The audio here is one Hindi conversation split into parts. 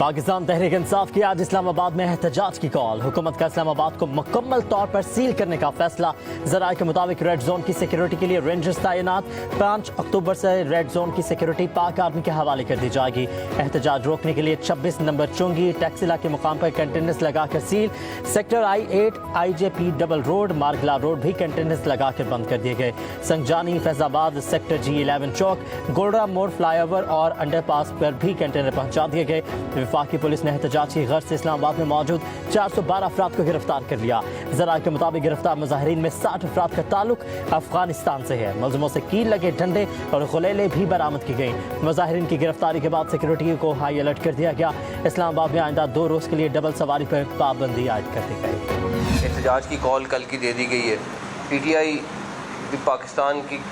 पाकिस्तान तहरीक इंसाफ की आज इस्लामाबाद में एहतजाज की कॉल। हुकूमत का इस्लामाबाद को मुकम्मल तौर पर सील करने का फैसला। ज़राए के मुताबिक रेड जोन की सिक्योरिटी के लिए रेंजर्स तैनात। 5 अक्टूबर से रेड जोन की सिक्योरिटी पाक आर्मी के हवाले कर दी जाएगी। एहतजाज रोकने के लिए 26 नंबर चुंगी टैक्सिला के मुकाम पर कंटेनर्स लगाकर seal. Sector I8 IJP double road मार्गला रोड भी कंटेनर्स लगाकर बंद कर दिए गए। संगजानी फैजाबाद सेक्टर G11 चौक गोल्डा मोड़ फ्लाईओवर और अंडरपास पर भी कंटेनर पहुंचा दिए गए। वफाकी पुलिस ने एहतजाज की गर्ज से इस्लामाबाद में मौजूद 412 अफराद को गिरफ्तार कर लिया। ज़राए के मुताबिक गिरफ्तार मुजाहिरीन में 60 अफराद का ताल्लुक अफगानिस्तान से है। मुलज़िमों से कील लगे डंडे और गुलेले भी बरामद की गई। मुजाहिरीन की गिरफ्तारी के बाद सिक्योरिटी को हाई अलर्ट कर दिया गया। इस्लामाबाद में आइंदा 2 रोज़ के लिए डबल सवारी पर पाबंदी आयद कर दी गई। एहतजाज की कॉल कल की दे दी गई है। PTI पाकिस्तान की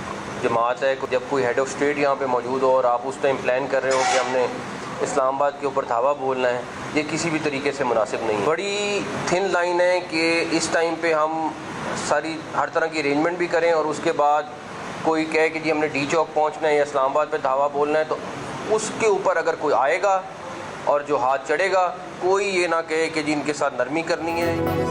जमात है। जब कोई हेड ऑफ स्टेट यहाँ पे मौजूद हो और आप उस टाइम प्लान कर रहे हो कि हमने इस्लामाबाद के ऊपर धावा बोलना है, ये किसी भी तरीके से मुनासिब नहीं। बड़ी थिन लाइन है कि इस टाइम पे हम हर तरह की अरेंजमेंट भी करें और उसके बाद कोई कहे कि जी हमने D चौक पहुँचना है या इस्लामाबाद पे धावा बोलना है, तो उसके ऊपर अगर कोई आएगा और जो हाथ चढ़ेगा, कोई ये ना कहे कि जी इनके साथ नरमी करनी है।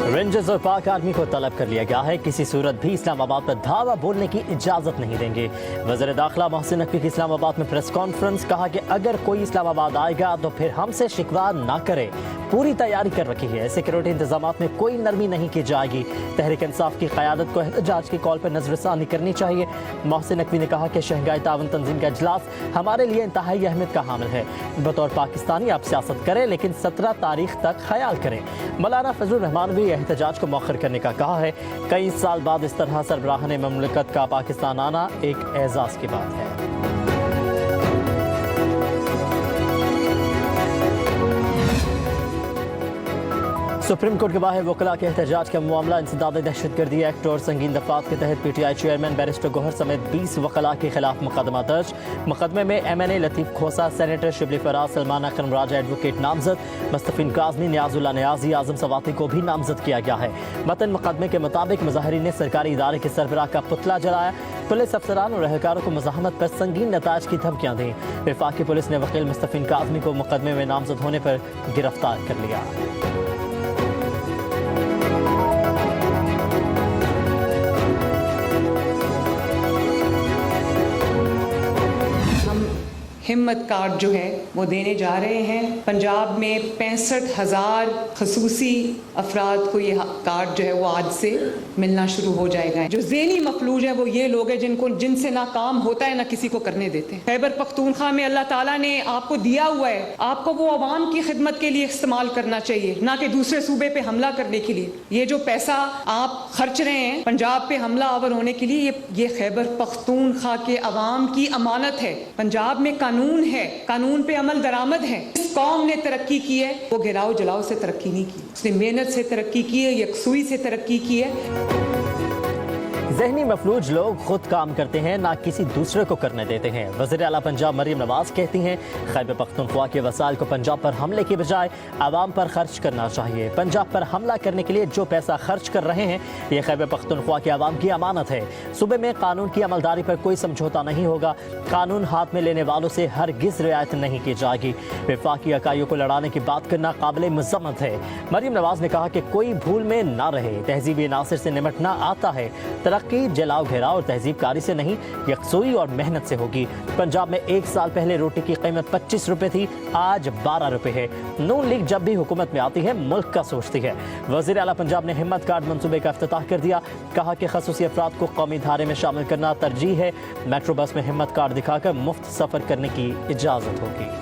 रेंजर्स और पाक आर्मी को तलब कर लिया गया है, किसी सूरत भी इस्लामाबाद पर धावा बोलने की इजाज़त नहीं देंगे। वज़ीर दाखिला मोहसिन नकवी की इस्लामाबाद में प्रेस कॉन्फ्रेंस। कहा कि अगर कोई इस्लामाबाद आएगा तो फिर हमसे शिकवा ना करे, पूरी तैयारी कर रखी है। सिक्योरिटी इंतजामात में कोई नरमी नहीं की जाएगी। तहरीक इंसाफ की क़यादत को एहतजाज की कॉल पर नजरसानी करनी चाहिए। मोहसिन नकवी ने कहा कि शंघाई ताउन तंजीम का इजलास हमारे लिए इंतहाई अहमियत का हामिल है। बतौर पाकिस्तानी आप सियासत करें, लेकिन 17 तारीख तक ख्याल करें। मौलाना फजलुर रहमान भी एहतजाज को मौखर करने का कहा है। कई साल बाद इस तरह सरबराहान ममलकत का पाकिस्तान आना एक एजाज की बात है। सुप्रीम कोर्ट के बाहर वकला के एहतजाज का मामला इंसदाद दहशतगर्दी एक्ट और संगीन दफात के तहत PTI चेयरमैन बैरिस्टर गौहर समेत 20 वकला के खिलाफ मुकदमा दर्ज। मुकदमे में MNA लतीफ़ खोसा, सेनेटर शिबली फराज, सलमान अकरम राजा एडवोकेट नामजद, मुस्तफिन काज़मी, नियाजुल्लाह नियाजी, आज़म सवाती को भी नामजद किया गया है। मतन मुकदमे के मुताबिक मुजाहिरीन ने सरकारी इदारे के सरबराह का पुतला जलाया। पुलिस अफसरान और एहलकारों को मुज़ाहमत पर संगीन नताज की धमकियाँ दी। वफाकी पुलिस ने वकील मुस्तफिन काज़मी को मुकदमे में नामजद होने पर गिरफ्तार कर लिया। हिम्मत कार्ड जो है वो देने जा रहे हैं। पंजाब में 65,000 खसूसी अफराद को ये कार्ड जो है वो आज से मिलना शुरू हो जाएगा। जो ज़हनी मफलूज है वो ये लोग हैं जिनसे ना काम होता है ना किसी को करने देते हैं। खैबर पख्तूनख्वा में अल्लाह ताला ने आपको दिया हुआ है, आपको वो अवाम की खिदमत के लिए इस्तेमाल करना चाहिए, ना कि दूसरे सूबे पे हमला करने के लिए। ये जो पैसा आप खर्च रहे हैं पंजाब पे हमला आवर होने के लिए, ये खैबर पख्तूनख्वा के अवाम की अमानत है। पंजाब में कानून है, कानून पे अमल दरामद है। इस कौम ने तरक्की की है, वो गिराओ जलाओ से तरक्की नहीं की, उसने मेहनत से तरक्की की है, यकसुई से तरक्की की है। ज़हनी मफलूज लोग खुद काम करते हैं, ना किसी दूसरे को करने देते हैं। वज़ीर आला पंजाब मरीम नवाज कहती हैं खैबर पख्तूनख्वा के वसाइल को पंजाब पर हमले की बजाय आवाम पर खर्च करना चाहिए। पंजाब पर हमला करने के लिए जो पैसा खर्च कर रहे हैं, ये खैबर पख्तूनख्वा के आवाम की अमानत है। सूबे में कानून की अमलदारी पर कोई समझौता नहीं होगा। कानून हाथ में लेने वालों से हरगिज़ रियायत नहीं की जाएगी। वफाकी इकाइयों को लड़ाने की बात करना काबिल मज़म्मत है। मरीम नवाज ने कहा कि कोई भूल में ना रहे, तहजीबी अनासर से निमटना आता है। तरक्की जलाओ घेराव और तहजीबकारी से नहीं, यकसुई और मेहनत से होगी। पंजाब में 1 साल पहले रोटी की कीमत 25 रुपए थी, आज 12 रुपए है। नून लीग जब भी हुकूमत में आती है मुल्क का सोचती है। वज़ीर आला पंजाब ने हिम्मत कार्ड मंसूबे का इफ्तिताह कर दिया। कहा कि खसूसी अफराद को कौमी धारे में शामिल करना तरजीह है। मेट्रो बस में हिम्मत कार्ड दिखाकर मुफ्त सफर करने की इजाजत होगी।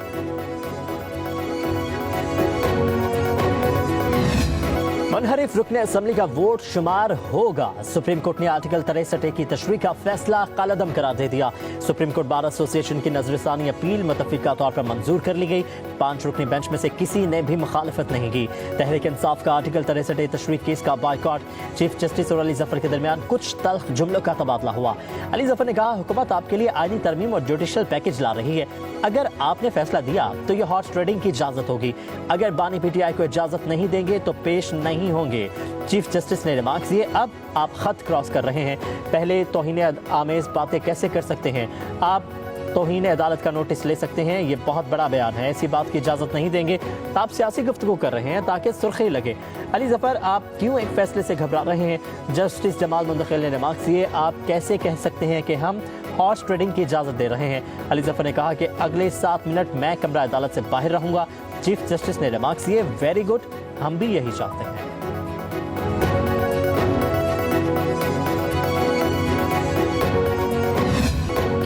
मुनहरिफ रुकने असम्बली का वोट शुमार होगा। सुप्रीम कोर्ट ने आर्टिकल 63 की तशरीह का फैसला कलअदम करार दे दिया। सुप्रीम कोर्ट बार एसोसिएशन की नजरसानी अपील मुतफ़िका तौर पर मंजूर कर ली गई। 5 रुकनी बेंच में से किसी ने भी मुखालफत नहीं की। तहरीक इंसाफ का आर्टिकल 63 तशरीह केस का बायकॉट। चीफ जस्टिस और अली जफर के दरमियान कुछ तल्ख जुमलों का तबादला हुआ। अली जफर ने कहा हुकूमत आपके लिए आईनी तरमीम और जुडिशल पैकेज ला रही है। अगर आपने फैसला दिया तो यह हॉर्स ट्रेडिंग की इजाजत होगी। अगर बानी PTI को इजाजत नहीं देंगे तो पेश नहीं होंगे। चीफ जस्टिस ने रिमार्क्स दिए, अब आप खत क्रॉस कर रहे हैं। पहले तौहीन आमेज बातें कैसे कर सकते हैं आप? तौहीन अदालत का नोटिस ले सकते हैं। ये बहुत बड़ा बयान है, ऐसी बात की इजाज़त नहीं देंगे। आप सियासी गुफ्तगू कर रहे हैं ताकि सुर्खी लगे। अली जफर, आप क्यों एक फैसले से घबरा रहे हैं? जस्टिस जमाल मुंतखिल ने रिमार्क्स दिए, आप कैसे कह सकते हैं कि हम हॉर्स ट्रेडिंग की इजाज़त दे रहे हैं? अली जफर ने कहा कि अगले 7 मिनट मैं कमरा अदालत से बाहर रहूंगा। चीफ जस्टिस ने रिमार्क्स दिए, वेरी गुड, हम भी यही चाहते हैं।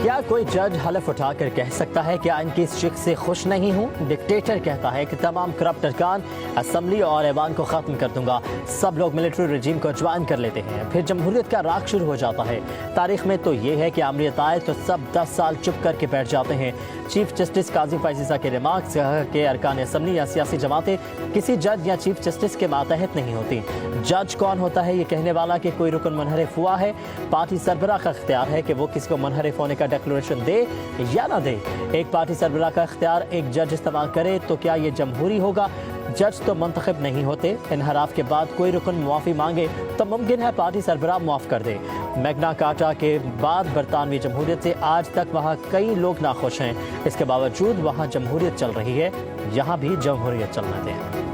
क्या कोई जज हलफ उठाकर कह सकता है कि आइन की इस शिक से खुश नहीं हूं? डिक्टेटर कहता है कि तमाम करप्ट अरकान, असम्बली और ऐवान को खत्म कर दूंगा। सब लोग मिलिट्री रजीम को ज्वाइन कर लेते हैं, फिर जमहूरियत का राग शुरू हो जाता है। तारीख में तो ये है कि आमरीत आए तो सब 10 साल चुप करके बैठ जाते हैं। चीफ जस्टिस काजी फाइज़ा के रिमार्क्स के अरकान असम्बली या सियासी जमातें किसी जज या चीफ जस्टिस के मातहत नहीं होती। जज कौन होता है ये कहने वाला कि कोई रुकन मुनहरिफ हुआ है? पार्टी सरबराह का इख्तियार है कि वो किसी को मुनहरिफ होने का डिक्लेरेशन दे या ना दे। एक पार्टी सरबराह का इख्तियार एक जज इस्तेमाल करे तो क्या ये जमहूरी होगा? जज तो मुंतखब नहीं होते। इनहराफ के बाद कोई रुकन मुआफ़ी मांगे तो मुमकिन है पार्टी सरबराह मुआफ़ कर दे। मैग्ना कार्टा के बाद बरतानवी जमहूरियत से आज तक वहाँ कई लोग नाखुश हैं। इसके बावजूद वहाँ जमहूरियत चल रही है, यहाँ भी जमहूरियत चलने दें।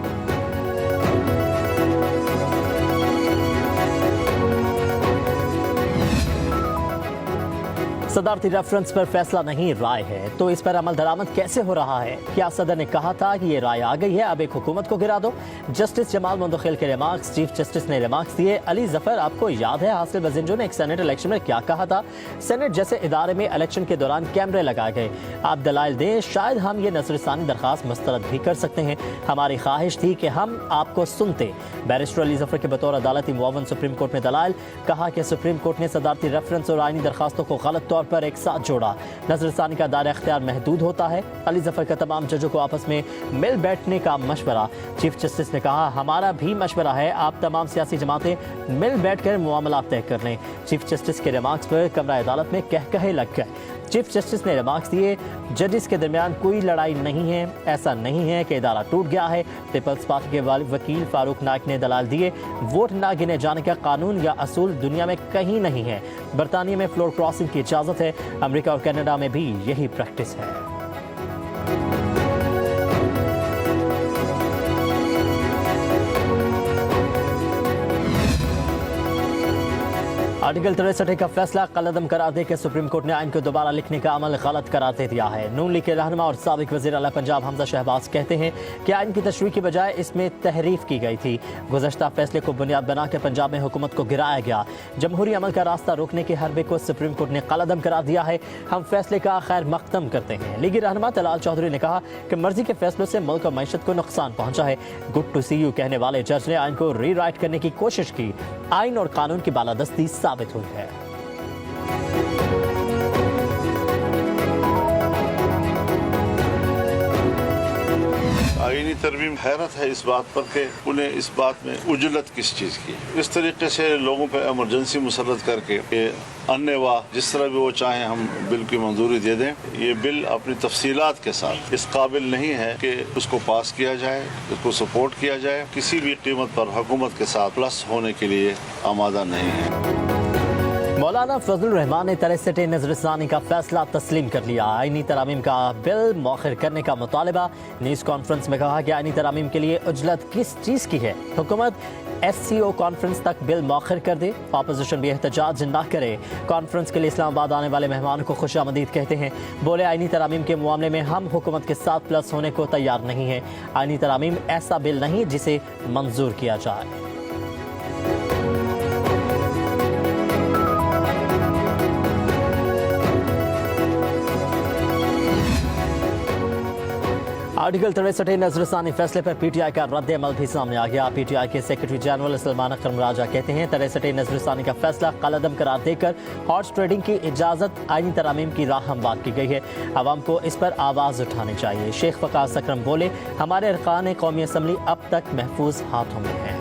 सदारती रेफरेंस पर फैसला नहीं, राय है, तो इस पर अमल दरामद कैसे हो रहा है? क्या सदर ने कहा था कि ये राय आ गई है, अब एक हुकूमत को गिरा दो? जस्टिस जमाल मुंतखिल के रिमार्क्स। चीफ जस्टिस ने रिमार्क्स दिए, अली जफर, आपको याद है हासिल बजिंजो ने एक सेनेट इलेक्शन में क्या कहा था? सेनेट जैसे इदारे में इलेक्शन के दौरान कैमरे लगाए गए। आप दलाइल दें, शायद हम ये नजरसानी दरखास्त मुस्तरद भी कर सकते हैं। हमारी ख्वाहिश थी कि हम आपको सुनते। बैरिस्टर अली जफर के बतौर अदालती मुआवन सुप्रीम कोर्ट में दलाइल। कहा कि सुप्रीम कोर्ट ने सदारती रेफरेंस और आईनी दरखास्तों को गलत तौर पर एक साथ जोड़ा। नजरसानी का दायरा इख्तियार महदूद होता है। अली जफर का तमाम जजों को आपस में मिल बैठने का मशवरा। चीफ जस्टिस ने कहा, हमारा भी मशवरा है, आप तमाम सियासी जमातें मिल बैठकर मामला तय कर लें। चीफ जस्टिस के रिमार्क्स पर कमरा अदालत में कहे लग गए। चीफ जस्टिस ने रिमार्क्स दिए, जजेस के दरमियान कोई लड़ाई नहीं है, ऐसा नहीं है कि इदारा टूट गया है। पीपल्स पार्टी के वकील फारूक नाइक ने दलाल दिए, वोट ना गिने जाने का कानून या असूल दुनिया में कहीं नहीं है। बरतानिया में फ्लोर क्रॉसिंग की इजाज़त है, अमेरिका और कनाडा में भी यही प्रैक्टिस है। आर्टिकल 63 का फैसला कलअदम करार देकर सुप्रीम कोर्ट ने आइन को दोबारा लिखने का अमल गलत करार दे दिया है। नून लीग के रहनुमा और साबिक वज़ीर आला पंजाब हमजा शहबाज कहते हैं कि आइन की तशरीह की बजाय इसमें तहरीफ की गई थी। गुज़श्ता फैसले को बुनियाद बनाकर पंजाब में हुकूमत को गिराया गया। जमहूरी अमल का रास्ता रोकने के हरबे को सुप्रीम कोर्ट ने कलअदम करार दिया है। हम फैसले का खैर मकदम करते हैं। लीगी रहनुमा तलाल चौधरी ने कहा कि मर्जी के फैसलों से मुल्क और मईशत को नुकसान पहुंचा है। गुड टू सी यू कहने वाले जज ने आइन को रीराइट करने की कोशिश की। आइन और कानून की बालादस्ती साबित हुई है। आईनी तरमीम हैरत है इस बात पर कि उन्हें इस बात में उजलत किस चीज़ की। इस तरीके से लोगों पर एमरजेंसी मुसल्लत करके अन्यवा जिस तरह भी वो चाहें हम बिल की मंजूरी दे दें। ये बिल अपनी तफसीलात के साथ इस काबिल नहीं है कि उसको पास किया जाए, उसको सपोर्ट किया जाए। किसी भी कीमत पर हुकूमत के साथ प्लस होने के लिए आमादा नहीं है। मौलाना फजल रहमान ने 63 नजरसानी का फैसला तस्लीम कर लिया। आईनी तरामीम का बिल मौखिर करने का मुतालबा। न्यूज़ कॉन्फ्रेंस में कहा कि आईनी तरामीम के लिए उजलत किस चीज़ की है? हुकूमत SCO कॉन्फ्रेंस तक बिल मौखिर कर दे, अपोजिशन भी एहतजाज ना करे। कॉन्फ्रेंस के लिए इस्लामाबाद आने वाले मेहमानों को खुशामदीद कहते हैं। बोले, आईनी तरामीम के मामले में हम हुकूमत के साथ प्लस होने को तैयार नहीं है। आईनी तरामीम ऐसा बिल नहीं जिसे मंजूर किया जाए। आर्टिकल 63 नजरसानी फैसले पर PTI का रद्द अमल भी सामने आ गया। PTI के सेक्रेटरी जनरल सलमान अकरम राजा कहते हैं 63 नजरसानी का फैसला कलअदम करार देकर हॉर्स ट्रेडिंग की इजाज़त आईनी तरामीम की राह हमवार की गई है। आवाम को इस पर आवाज़ उठानी चाहिए। शेख वकास अकरम बोले, हमारे अरकान कौमी असम्बली अब तक महफूज हाथों में है।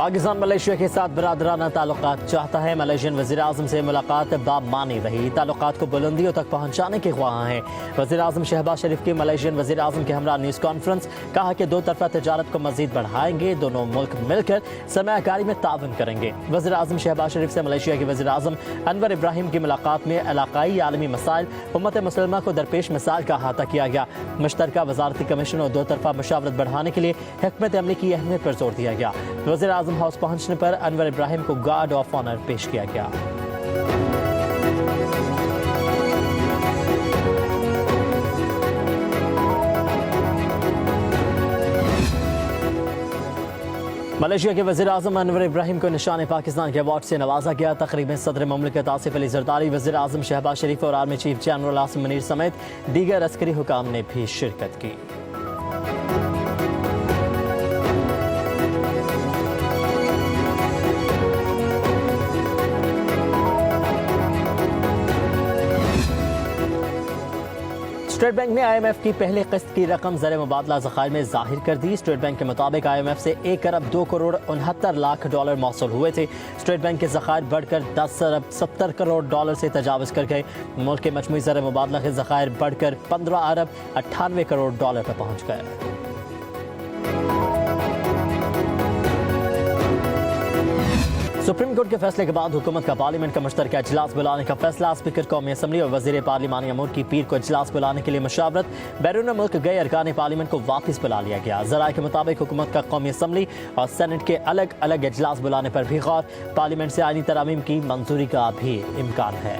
पाकिस्तान मलेशिया के साथ बरादराना ताल्लुकात चाहता है। मलेशियन वज़ीर-ए-आज़म से मुलाकात बामानी रही। ताल्लुकात को बुलंदियों तक पहुँचाने के ख्वाह हैं। वज़ीर-ए-आज़म शहबाज शरीफ की मलेशियन वज़ीर-ए-आज़म के हमरा न्यूज़ कॉन्फ्रेंस, कहा कि दो तरफा तजारत को मज़ीद बढ़ाएंगे। दोनों मुल्क मिलकर सरमायाकारी में तावन करेंगे। वज़ीर-ए-आज़म शहबाज शरीफ से मलेशिया के वज़ीर-ए-आज़म अनवर इब्राहिम की मुलाकात में इलाकाई आलमी मसाइल, उम्मत मुसलमा को दरपेश मसाइल का अहाता किया गया। मुश्तरका वज़ारती कमीशन और दो तरफा मशावरत बढ़ाने के लिए हिकमत अमली की अहमियत पर जोर दिया गया। वज़ीर-ए-आज़म हाउस पहुंचने पर अनवर इब्राहिम को गार्ड ऑफ ऑनर पेश किया गया। मलेशिया के वज़ीर-ए-आज़म अनवर इब्राहिम को निशान पाकिस्तान के अवार्ड से नवाजा गया। तकरीब में सदर मुमलिकत आसिफ अली जरदारी, वज़ीर-ए-आज़म शहबाज शरीफ और army chief general Asim Munir समेत दीगर अस्करी हुकाम ने भी शिरकत की। स्टेट बैंक ने IMF की पहली किस्त की रकम ज़र मुबादला ज़खायर में जाहिर कर दी। स्टेट बैंक के मुताबिक IMF से 1 अरब 2 करोड़ 69 लाख डॉलर मौसूल हुए थे। स्टेट बैंक के ज़खायर बढ़कर 10 अरब 70 करोड़ डॉलर से तजावज़ कर गए। मुल्क के मजमूई ज़र मुबादला के ज़खायर बढ़कर 15 अरब 98 करोड़ डॉलर पर पहुँच गए। सुप्रीम कोर्ट के फैसले के बाद हुकूमत का पार्लियामेंट का मुश्तरका इजलास बुलाने का फैसला। स्पीकर कौमी असम्बली और वजीर पार्लिमानी अमूर की पीर को इजलास बुलाने के लिए मशावरत। बैरून मुल्क गए अरकान पार्लियामेंट को वापस बुला लिया गया। ज़राए के मुताबिक हुकूमत का कौमी असम्बली और सेनेट के अलग अलग इजलास बुलाने पर भी गौर। पार्लियामेंट से आईनी तरामीम की मंजूरी का भी इम्कान है।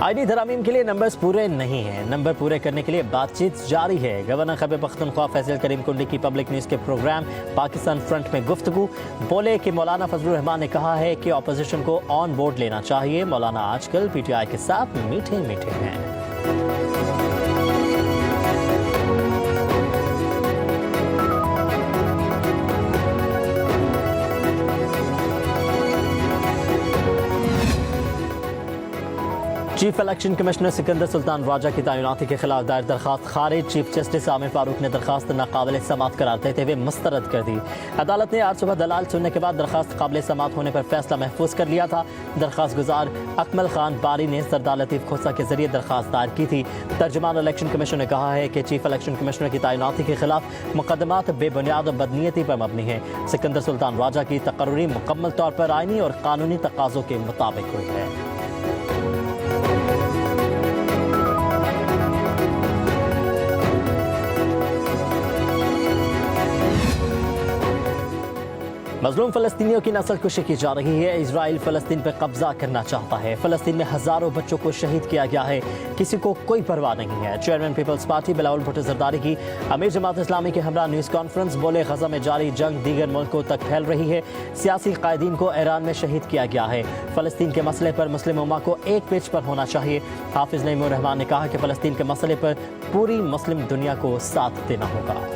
आईनी तरामीम के लिए नंबर्स पूरे नहीं हैं। नंबर पूरे करने के लिए बातचीत जारी है। गवर्नर खैबर पख्तूनख्वा फैसल करीम कुंडी की पब्लिक न्यूज़ के प्रोग्राम पाकिस्तान फ्रंट में गुफ्तगू। बोले कि मौलाना फजलुर रहमान ने कहा है कि अपोजिशन को ऑन बोर्ड लेना चाहिए। मौलाना आजकल PTI के साथ मीठे मीठे हैं। Chief election commissioner Sikandar Sultan Raja की तैनाती के खिलाफ दायर दरखास्त खारिज। चीफ जस्टिस आमिर फारूक ने दरखास्त नाकाबिल समाअत करार देते हुए मुस्तरद कर दी। अदालत ने आज सुबह दलाल सुनने के बाद दरखास्त काबिल समाअत होने पर फैसला महफूज कर लिया था। दरखास्त गुजार अकमल खान बारी ने सरदार लतीफ खोसा के जरिए दरखास्त दायर की थी। तर्जुमान इलेक्शन कमीशन ने कहा है कि चीफ इलेक्शन कमिश्नर की तैनाती के खिलाफ मुकदमात बेबुनियाद और बदनीयती पर मबनी है। सिकंदर सुल्तान राजा की तकर्री मुकम्मल तौर पर आईनी और कानूनी तकाजों के मुताबिक हुई है। मजलूम फ़लस्तीनियों की नस्ल कुशी की जा रही है। इजराइल फ़लस्तीन पर कब्जा करना चाहता है। फ़लस्तीन में हज़ारों बच्चों को शहीद किया गया है। किसी को कोई परवाह नहीं है। चेयरमैन पीपल्स पार्टी बिलावल भुट्टो ज़रदारी की अमीर जमात इस्लामी के हमरा न्यूज़ कॉन्फ्रेंस, बोले गजा में जारी जंग दीगर मुल्कों तक फैल रही है। सियासी कायदीन को ईरान में शहीद किया गया है। फ़लस्तीन के मसले पर मुस्लिम उम्मा को एक पेज पर होना चाहिए। हाफिज़ नईमुर रहमान ने कहा कि फ़लस्तीन के मसले पर पूरी मुस्लिम दुनिया को साथ देना होगा।